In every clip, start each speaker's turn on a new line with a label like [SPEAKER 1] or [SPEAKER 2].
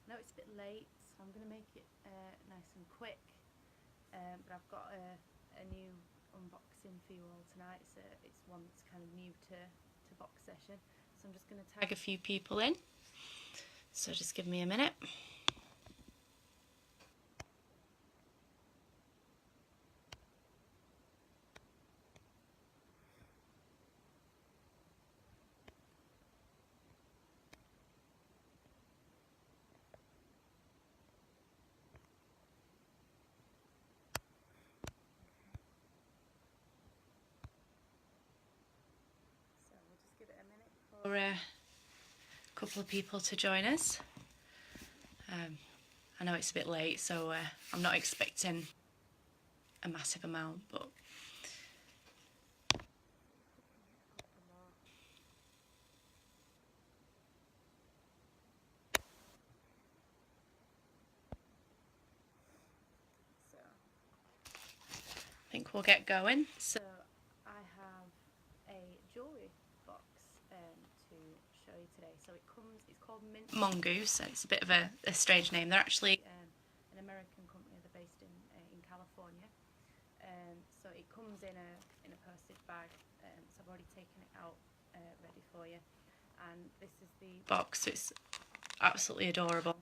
[SPEAKER 1] I know it's a bit late, so I'm going to make it nice and quick, but I've got a new unboxing for you all tonight. It's one that's kind of new to BoXession, so I'm just going to tag a few people in, so just give me a minute. So we'll just give it a minute for a couple of people to join us. I know it's a bit late, so I'm not expecting a massive amount, but so I think we'll get going. So I have a jewellery box to show you today. So it's called Mongoose, and it's a bit of a strange name. They're actually an American company. They're based in California. So it comes in a postage bag. So I've already taken it out ready for you. And this is the box. It's absolutely adorable.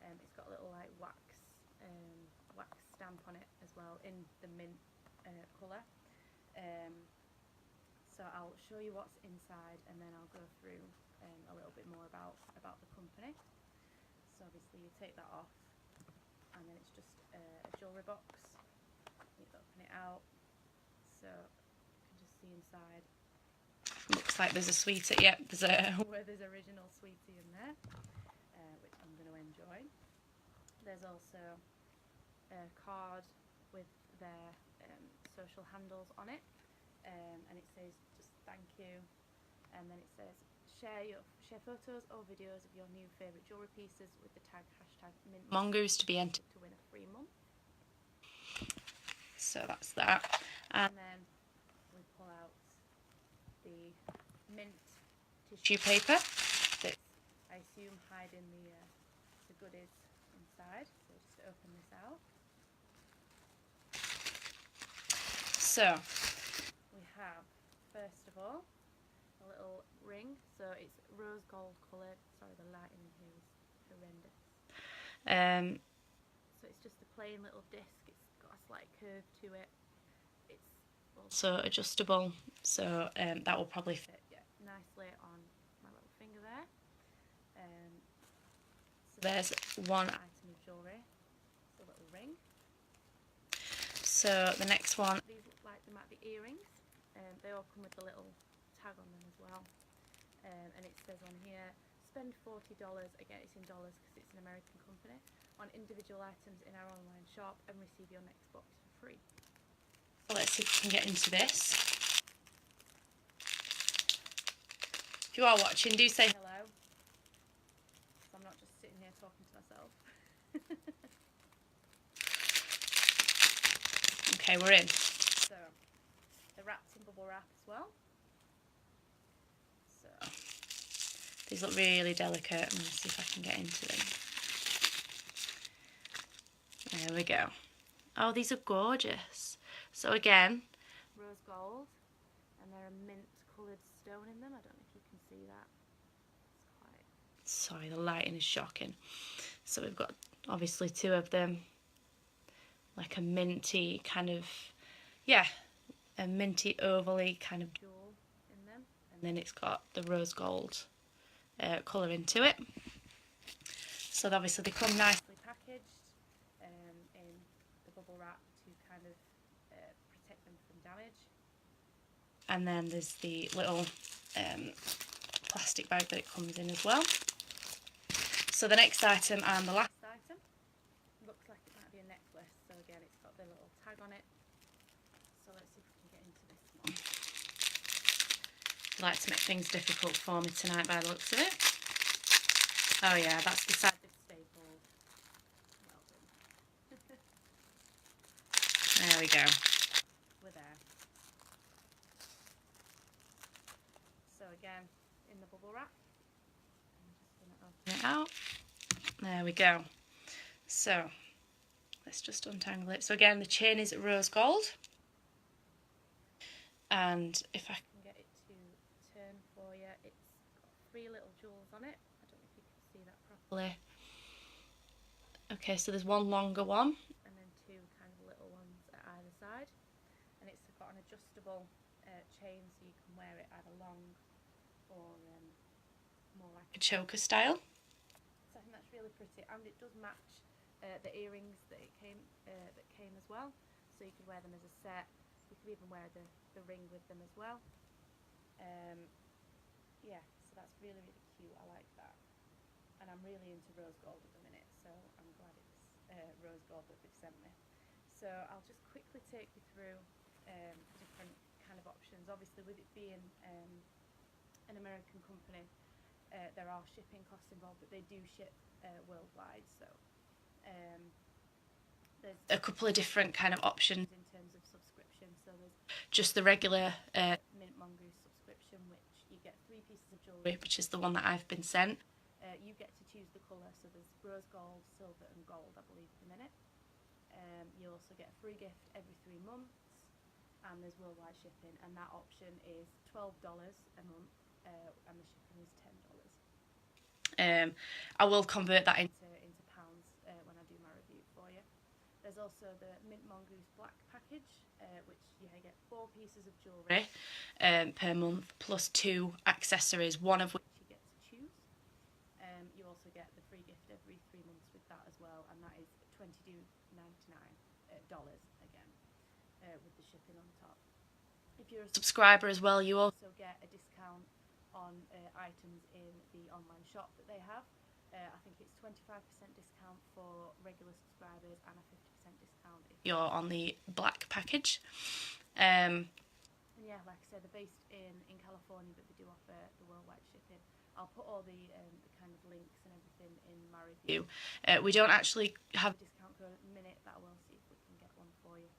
[SPEAKER 1] It's got a little like wax stamp on it as well in the mint colour. So I'll show you what's inside, and then I'll go through a little bit more about the company. So obviously you take that off, and then it's just a jewellery box. You open it out, so you can just see inside. Looks like there's a sweetie. Yep, there's there's original sweetie in there, which I'm going to enjoy. There's also a card with their social handles on it, and it says just thank you, and then it says share photos or videos of your new favourite jewellery pieces with the tag #Mongoose to be entered to win a free month. So that's that, and then we pull out the mint tissue paper that I assume hiding the goodies inside. So just open this out. So we have, first of all, a little ring. So it's rose gold coloured. Sorry, the lighting here is horrendous. So it's just a plain little disc. It's got a slight curve to it. It's also adjustable, so that will probably fit nicely on my little finger there. So there's one item of jewellery. It's a little ring. So the next one, these look like they might be earrings. They all come with a little tag on them as well. And it says on here, spend $40, again it's in dollars because it's an American company, on individual items in our online shop and receive your next box for free. So let's see if we can get into this. If you are watching, do say hello, so I'm not just sitting here talking to myself. Okay, we're in. So they're wrapped in bubble wrap as well. So these look really delicate. I'm going to see if I can get into them. There we go. Oh, these are gorgeous. So again, rose gold, and they're a mint coloured stone in them. I don't know if you can see that. It's quite... Sorry, the lighting is shocking. So we've got obviously two of them, like a minty kind of, yeah, a minty ovally kind of jewel in them, and then it's got the rose gold colour into it. So obviously they come nicely packaged in the bubble wrap to kind of protect them from damage. And then there's the little plastic bag that it comes in as well. So the next item and the last item looks like it might be a necklace. So again, it's got the little tag on it. So let's see if we can get into this one. I like to make things difficult for me tonight by the looks of it. Oh yeah, that's the side that's stapled. Well done. There we go. We're there. So again, in the bubble wrap. I'm just going to open it out. There we go. So let's just untangle it. So again, the chain is rose gold. And if I can get it to turn for you, it's got 3 little jewels on it. I don't know if you can see that properly. Okay, so there's one longer one and then 2 kind of little ones at either side. And it's got an adjustable chain, so you can wear it either long or more like a choker style. So I think that's really pretty, and it does match the earrings that came as well. So you could wear them as a set. You could even wear the ring with them as well. Yeah, so that's really, really cute. I like that. And I'm really into rose gold at the minute, so I'm glad it's rose gold that they've sent me. So I'll just quickly take you through different kind of options. Obviously, with it being an American company, there are shipping costs involved, but they do ship worldwide. So there's a couple of different kind of options in terms of subscription. So there's just the regular Mint Mongoose subscription, which you get 3 pieces of jewellery, which is the one that I've been sent. You get to choose the colour, so there's rose gold, silver and gold, I believe, at the minute. You also get a free gift every 3 months, and there's worldwide shipping, and that option is $12 a month, and the shipping is $10. I will convert that into pounds when I do my review for you. There's also the Mint Mongoose Black package, which you get 4 pieces of jewellery per month, plus 2 accessories, one of which you get to choose. You also get the free gift every 3 months with that as well, and that is $22.99 again, with the shipping on top. If you're a subscriber as well, you also get a discount on items in the online shop that they have. I think it's 25% discount for regular subscribers and a 50% discount if you're on the black package. And yeah, like I said, they're based in California, but they do offer the worldwide shipping. I'll put all the kind of links and everything in my review. We don't actually have a discount code at the minute, but I will see if we can get one for you.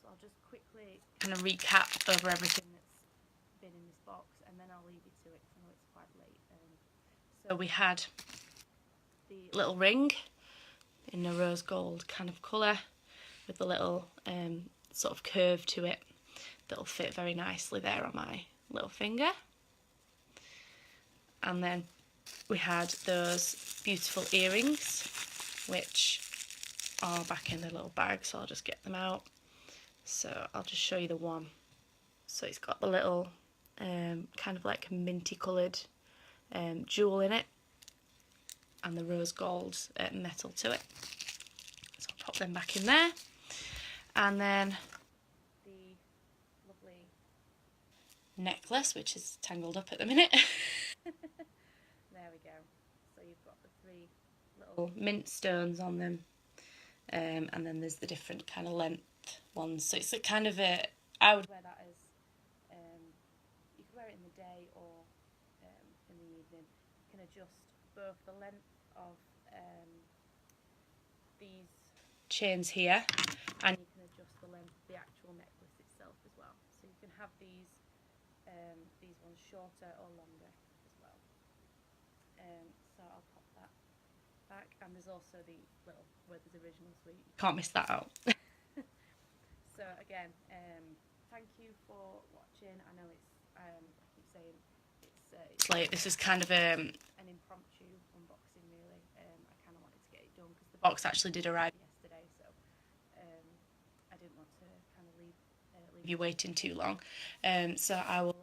[SPEAKER 1] So I'll just quickly kind of recap over everything that's been in this box, and then I'll leave you to it because I know it's quite late. So we had the little ring in a rose gold kind of colour with the little sort of curve to it that'll fit very nicely there on my little finger. And then we had those beautiful earrings, which are back in the little bag, so I'll just get them out. So I'll just show you the one. So it's got the little kind of like minty coloured jewel in it, and the rose gold metal to it. So I'll pop them back in there. And then the lovely necklace, which is tangled up at the minute. There we go. So you've got the 3 little mint stones on them, and then there's the different kind of length ones. So it's a kind of I would wear that as, you could wear it in the day or in the evening. You can adjust both the length of these chains here, and you can adjust the length of the actual necklace itself as well. So you can have these ones shorter or longer as well. So I'll pop that back, and there's also the little Werther's Original, so you can't miss that out. So again, thank you for watching. I know it's I keep saying it's late. This is kind of an impromptu unboxing, really. I kind of wanted to get it done because the box actually did arrive yesterday, so I didn't want to kind of leave you waiting too long. So I will